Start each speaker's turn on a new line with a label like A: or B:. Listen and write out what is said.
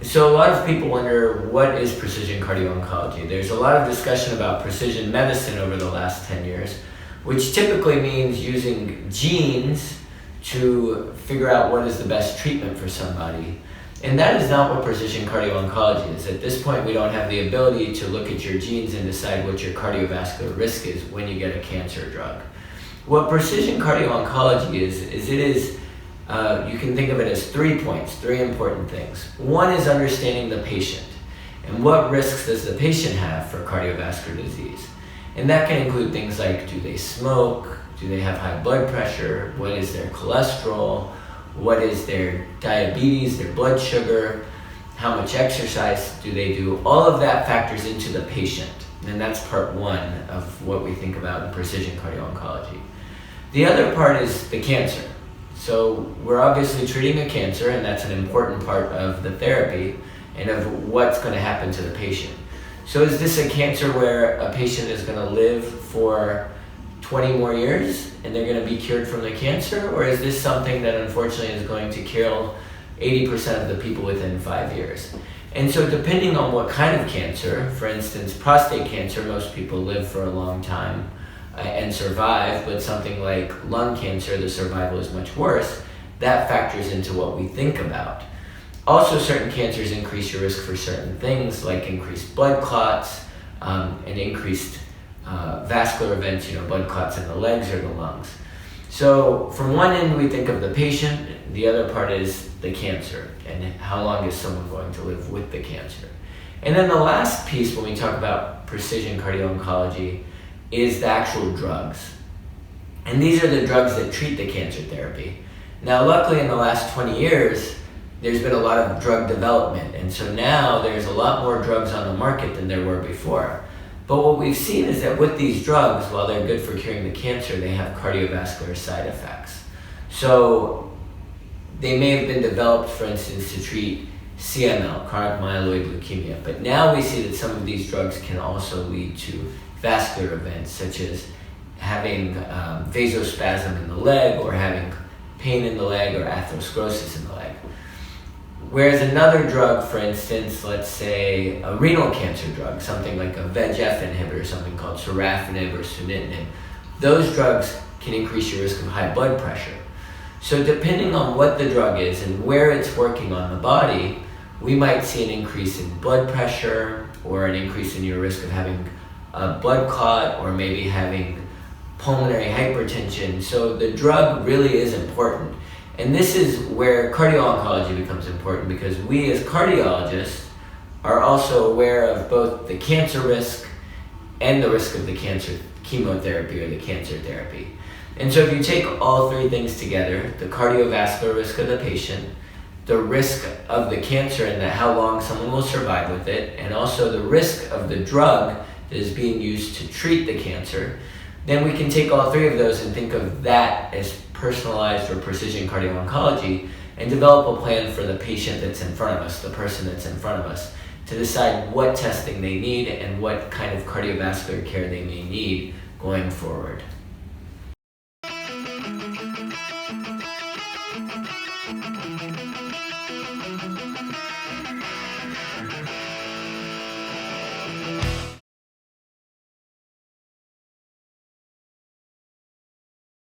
A: So a lot of people wonder, what is precision cardio-oncology? There's a lot of discussion about precision medicine over the last 10 years, which typically means using genes to figure out what is the best treatment for somebody. And that is not what precision cardio-oncology is. At this point, we don't have the ability to look at your genes and decide what your cardiovascular risk is when you get a cancer drug. What precision cardio-oncology is you can think of it as 3 points, 3 important things. One is understanding the patient and what risks does the patient have for cardiovascular disease. And that can include things like, do they smoke? Do they have high blood pressure? What is their cholesterol? What is their diabetes, their blood sugar? How much exercise do they do? All of that factors into the patient. And that's part 1 of what we think about in precision cardio-oncology. The other part is the cancer. So we're obviously treating a cancer, and that's an important part of the therapy and of what's going to happen to the patient. So is this a cancer where a patient is going to live for 20 more years and they're going to be cured from the cancer? Or is this something that unfortunately is going to kill 80% of the people within 5 years? And so depending on what kind of cancer, for instance, prostate cancer, most people live for a long time and survive, but something like lung cancer, the survival is much worse. That factors into what we think about. Also, certain cancers increase your risk for certain things, like increased blood clots and increased vascular events, blood clots in the legs or the lungs. So from one end, we think of the patient. The other part is the cancer and how long is someone going to live with the cancer. And then the last piece when we talk about precision cardio-oncology is the actual drugs. And these are the drugs that treat the cancer therapy. Now, luckily in the last 20 years, there's been a lot of drug development. And so now there's a lot more drugs on the market than there were before. But what we've seen is that with these drugs, while they're good for curing the cancer, they have cardiovascular side effects. So they may have been developed, for instance, to treat CML, chronic myeloid leukemia. But now we see that some of these drugs can also lead to vascular events, such as having vasospasm in the leg or having pain in the leg or atherosclerosis in the leg. Whereas another drug, for instance, let's say a renal cancer drug, something like a VEGF inhibitor, something called sorafenib or sunitinib, those drugs can increase your risk of high blood pressure. So depending on what the drug is and where it's working on the body, we might see an increase in blood pressure or an increase in your risk of having a blood clot or maybe having pulmonary hypertension. So the drug really is important. And this is where cardio-oncology becomes important, because we as cardiologists are also aware of both the cancer risk and the risk of the cancer chemotherapy or the cancer therapy. And so if you take all 3 things together, the cardiovascular risk of the patient, the risk of the cancer and how long someone will survive with it, and also the risk of the drug that is being used to treat the cancer, then we can take all 3 of those and think of that as personalized or precision cardio-oncology and develop a plan for the patient that's in front of us, the person that's in front of us, to decide what testing they need and what kind of cardiovascular care they may need going forward.